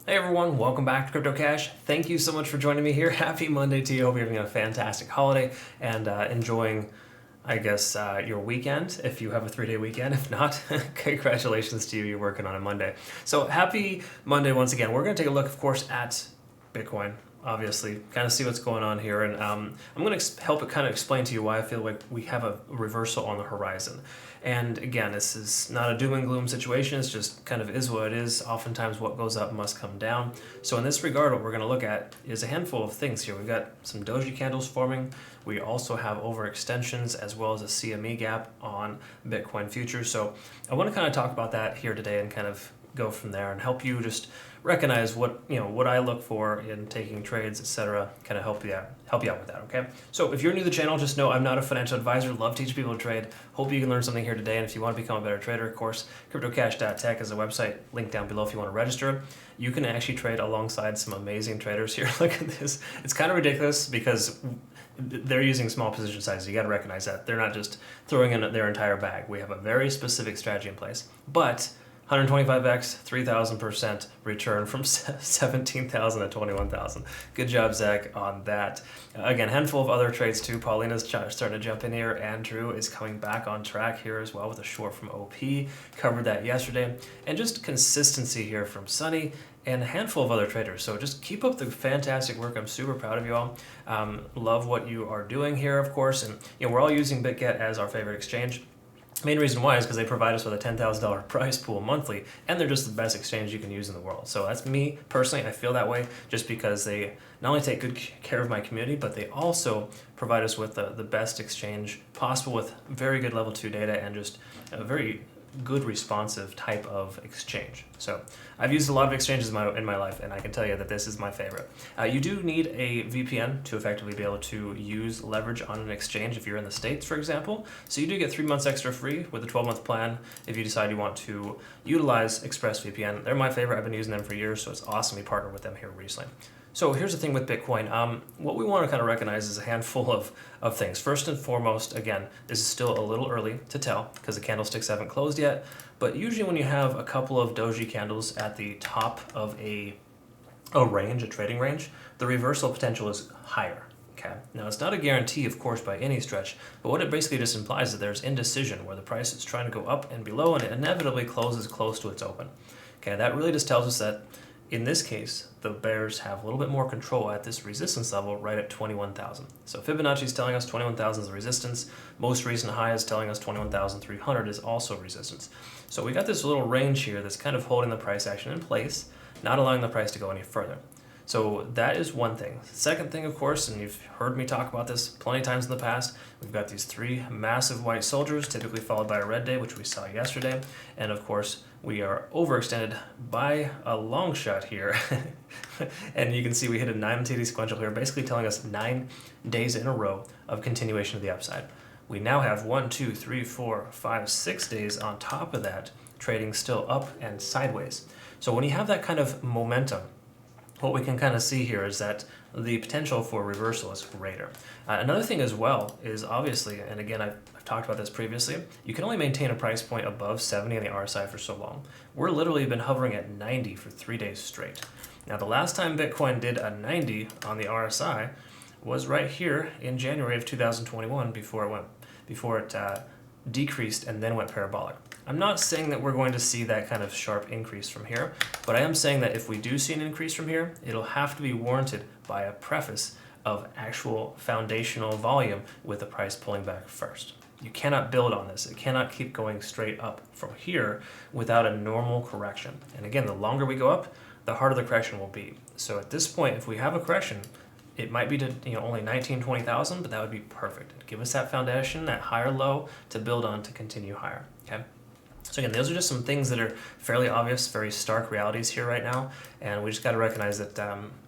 Hey everyone, welcome back to Crypto Cash. Thank you so much for joining me here. Happy Monday to you. Hope you're having a fantastic holiday and enjoying, your weekend if you have a 3-day weekend. If not, congratulations to you. You're working on a Monday. So happy Monday once again. We're going to take a look, of course, at Bitcoin. Obviously, kind of see what's going on here, and I'm going to help it kind of explain to you why I feel like we have a reversal on the horizon. And again, this is not a doom and gloom situation. It's just kind of is what it is. Oftentimes, what goes up must come down. So in this regard, what we're going to look at is a handful of things here. We've got some doji candles forming. We also have overextensions as well as a CME gap on Bitcoin futures. So I want to kind of talk about that here today and kind of go from there and help you just recognize what I look for in taking trades, etc. Kind of help you out with that. Okay. So if you're new to the channel, just know I'm not a financial advisor. Love teaching people to trade. Hope you can learn something here today. And if you want to become a better trader, of course, cryptocash.tech is a website. Link down below if you want to register. You can actually trade alongside some amazing traders here. Look at this. It's kind of ridiculous because they're using small position sizes. You got to recognize that they're not just throwing in their entire bag. We have a very specific strategy in place, but 125x, 3,000% return from 17,000 to 21,000. Good job, Zach, on that. Again, handful of other trades too. Paulina's starting to jump in here. Andrew is coming back on track here as well with a short from OP. Covered that yesterday. And just consistency here from Sunny and a handful of other traders. So just keep up the fantastic work. I'm super proud of you all. Love what you are doing here, of course. And we're all using Bitget as our favorite exchange. Main reason why is because they provide us with a $10,000 price pool monthly, and they're just the best exchange you can use in the world. So that's me personally. I feel that way just because they not only take good care of my community, but they also provide us with the best exchange possible with very good level 2 data and just a very good responsive type of exchange. So I've used a lot of exchanges in my life, and I can tell you that this is my favorite. You do need a VPN to effectively be able to use leverage on an exchange if you're in the States, for example. So you do get 3 months extra free with a 12-month plan if you decide you want to utilize ExpressVPN. They're my favorite. I've been using them for years, so it's awesome we partnered with them here recently. So here's the thing with Bitcoin. What we want to kind of recognize is a handful of things. First and foremost, again, this is still a little early to tell because the candlesticks haven't closed yet. But usually when you have a couple of doji candles at the top of a range, a trading range, the reversal potential is higher. Okay. Now, it's not a guarantee, of course, by any stretch, but what it basically just implies is that there's indecision where the price is trying to go up and below and it inevitably closes close to its open. Okay, that really just tells us that in this case, the bears have a little bit more control at this resistance level right at 21,000. So Fibonacci is telling us 21,000 is the resistance. Most recent high is telling us 21,300 is also resistance. So we got this little range here that's kind of holding the price action in place, not allowing the price to go any further. So that is one thing. Second thing, of course, and you've heard me talk about this plenty of times in the past, we've got these 3 massive white soldiers, typically followed by a red day, which we saw yesterday. And of course, we are overextended by a long shot here. And you can see we hit a 9 TD sequential here, basically telling us 9 days in a row of continuation of the upside. We now have 1, 2, 3, 4, 5, 6 days on top of that, trading still up and sideways. So when you have that kind of momentum, what we can kind of see here is that the potential for reversal is greater. Another thing as well is obviously, and again, I've talked about this previously, you can only maintain a price point above 70 on the RSI for so long. We're literally been hovering at 90 for 3 days straight. Now, the last time Bitcoin did a 90 on the RSI was right here in January of 2021 before it decreased and then went parabolic. I'm not saying that we're going to see that kind of sharp increase from here, but I am saying that if we do see an increase from here, it'll have to be warranted by a preface of actual foundational volume with the price pulling back first. You cannot build on this. It cannot keep going straight up from here without a normal correction. And again, the longer we go up, the harder the correction will be. So at this point, if we have a correction, it might be to only 19, 20,000, but that would be perfect. It'd give us that foundation, that higher low to build on to continue higher. Okay. So again, those are just some things that are fairly obvious, very stark realities here right now, and we just got to recognize that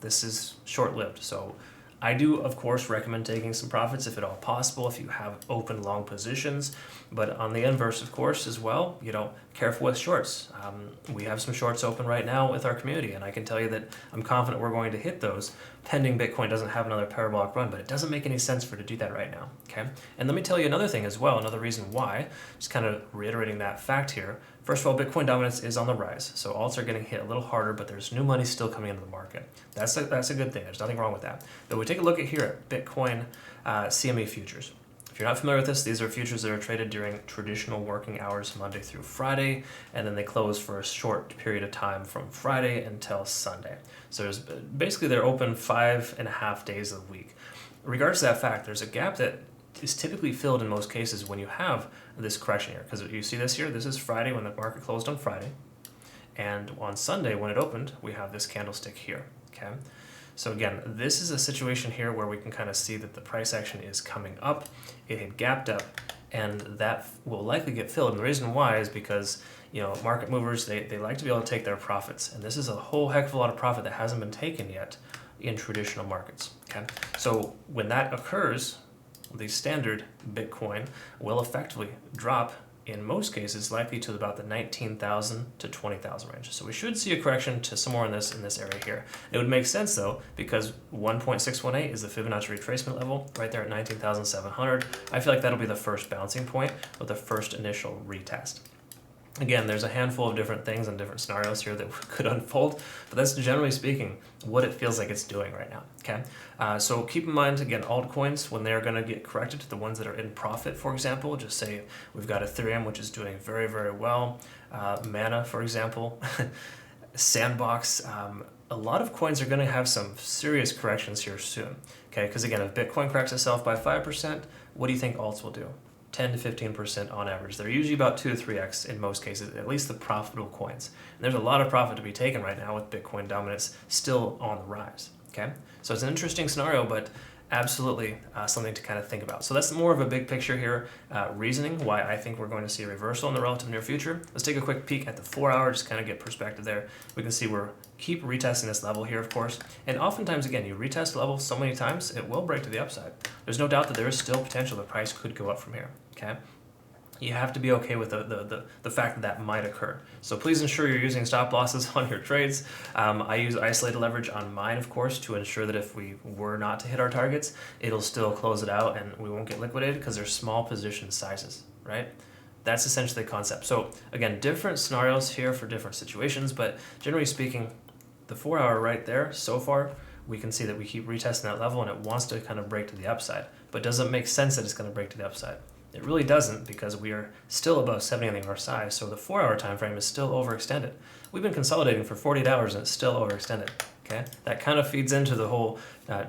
this is short-lived. So I do, of course, recommend taking some profits if at all possible, if you have open long positions. But on the inverse, of course, as well, careful with shorts. We have some shorts open right now with our community, and I can tell you that I'm confident we're going to hit those pending Bitcoin doesn't have another parabolic run, but it doesn't make any sense for it to do that right now, okay? And let me tell you another thing as well, another reason why, just kind of reiterating that fact here. First of all, Bitcoin dominance is on the rise, so alts are getting hit a little harder, but there's new money still coming into the market. That's a good thing. There's nothing wrong with that. But we take a look at here at Bitcoin CME futures. If you're not familiar with this, these are futures that are traded during traditional working hours, Monday through Friday, and then they close for a short period of time from Friday until Sunday. So there's basically they're open 5.5 days a week. In regards to that fact, there's a gap that is typically filled in most cases when you have this correction here. Because you see this here, this is Friday when the market closed on Friday. And on Sunday when it opened, we have this candlestick here, okay? So again, this is a situation here where we can kind of see that the price action is coming up. It had gapped up, and that will likely get filled. And the reason why is because, you know, market movers, they like to be able to take their profits. And this is a whole heck of a lot of profit that hasn't been taken yet in traditional markets, okay? So when that occurs, the standard Bitcoin will effectively drop, in most cases, likely to about the 19,000 to 20,000 range. So we should see a correction to somewhere in this area here. It would make sense though, because 1.618 is the Fibonacci retracement level right there at 19,700. I feel like that'll be the first bouncing point with the first initial retest. Again, there's a handful of different things and different scenarios here that could unfold, but that's generally speaking what it feels like it's doing right now, okay? So keep in mind, again, altcoins, when they're gonna get corrected to the ones that are in profit, for example, just say we've got Ethereum, which is doing very, very well, Mana, for example, Sandbox, a lot of coins are gonna have some serious corrections here soon, okay? Because again, if Bitcoin corrects itself by 5%, what do you think alts will do? 10 to 15% on average. They're usually about 2 to 3x in most cases, at least the profitable coins. And there's a lot of profit to be taken right now with Bitcoin dominance still on the rise, okay? So it's an interesting scenario, but absolutely something to kind of think about. So that's more of a big picture here, reasoning why I think we're going to see a reversal in the relative near future. Let's take a quick peek at the 4 hour, just kind of get perspective there. We can see we're keep retesting this level here, of course. And oftentimes, again, you retest level so many times, it will break to the upside. There's no doubt that there is still potential the price could go up from here, okay? You have to be okay with the fact that that might occur. So please ensure you're using stop losses on your trades. I use isolated leverage on mine, of course, to ensure that if we were not to hit our targets, it'll still close it out and we won't get liquidated because they're small position sizes, right? That's essentially the concept. So again, different scenarios here for different situations, but generally speaking, the 4 hour right there, so far, we can see that we keep retesting that level and it wants to kind of break to the upside, but doesn't make sense that it's going to break to the upside. It really doesn't, because we are still above 70 on the RSI, so the 4 hour time frame is still overextended. We've been consolidating for 48 hours and it's still overextended, okay? That kind of feeds into the whole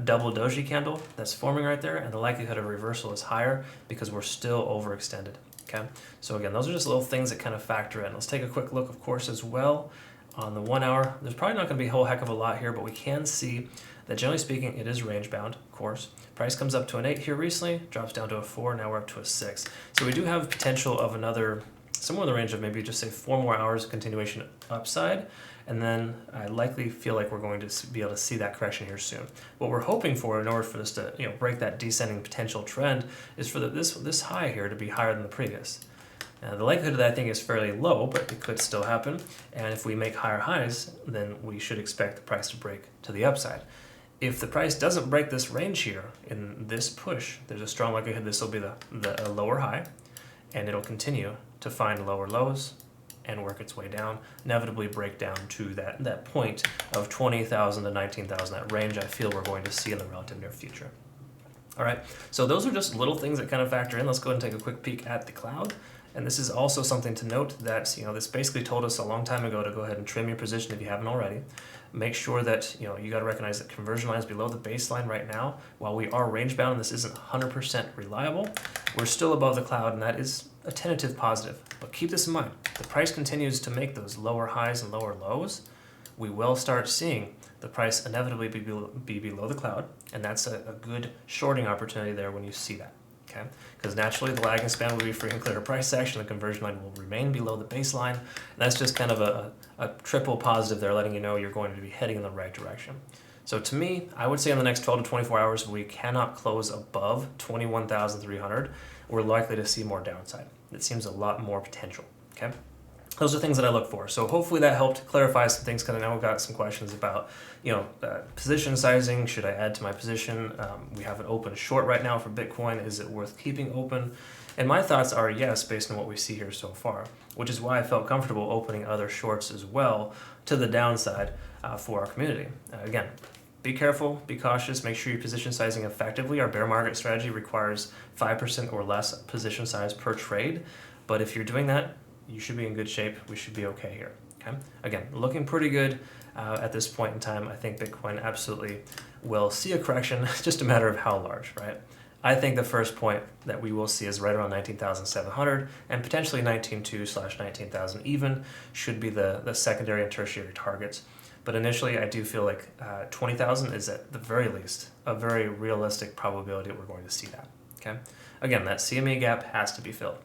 double doji candle that's forming right there, and the likelihood of reversal is higher because we're still overextended, okay? So again, those are just little things that kind of factor in. Let's take a quick look, of course, as well. On the 1 hour, there's probably not going to be a whole heck of a lot here, but we can see that generally speaking, it is range bound, of course. Price comes up to an 8 here recently, drops down to a 4, now we're up to a 6. So we do have potential of another, somewhere in the range of maybe just say 4 more hours of continuation upside, and then I likely feel like we're going to be able to see that correction here soon. What we're hoping for in order for this to break that descending potential trend is for this high here to be higher than the previous. The likelihood of that I think is fairly low, but it could still happen. And if we make higher highs, then we should expect the price to break to the upside. If the price doesn't break this range here in this push, there's a strong likelihood this will be the lower high, and it'll continue to find lower lows and work its way down, inevitably break down to that point of 20,000 to 19,000, that range I feel we're going to see in the relative near future. All right, so those are just little things that kind of factor in. Let's go ahead and take a quick peek at the cloud. And this is also something to note that, this basically told us a long time ago to go ahead and trim your position if you haven't already. Make sure that, you got to recognize that conversion line is below the baseline right now. While we are range bound and this isn't 100% reliable, we're still above the cloud, and that is a tentative positive. But keep this in mind. The price continues to make those lower highs and lower lows. We will start seeing the price inevitably be below the cloud, and that's a good shorting opportunity there when you see that. Okay, because naturally the lagging span will be free and clear price action, the conversion line will remain below the baseline, and that's just kind of a triple positive there, letting you know you're going to be heading in the right direction. So to me, I would say in the next 12 to 24 hours, we cannot close above 21,300. We're likely to see more downside. It seems a lot more potential, okay? those are things that I look for. So hopefully that helped clarify some things, because I know we've got some questions about, position sizing. Should I add to my position? We have an open short right now for Bitcoin. Is it worth keeping open? And my thoughts are yes, based on what we see here so far, which is why I felt comfortable opening other shorts as well to the downside for our community. Again, be careful, be cautious, make sure you're position sizing effectively. Our bear market strategy requires 5% or less position size per trade. But if you're doing that, you should be in good shape. We should be okay here. Okay. Again, looking pretty good at this point in time. I think Bitcoin absolutely will see a correction. It's just a matter of how large, right? I think the first point that we will see is right around 19,700 and potentially 19,2/19,000 even should be the secondary and tertiary targets. But initially, I do feel like 20,000 is at the very least a very realistic probability that we're going to see that. Okay. Again, that CME gap has to be filled.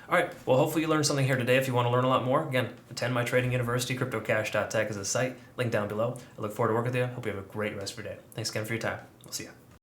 All right, well, hopefully you learned something here today. If you want to learn a lot more, again, attend my trading university, cryptocash.tech is the site, link down below. I look forward to working with you. Hope you have a great rest of your day. Thanks again for your time. We'll see you.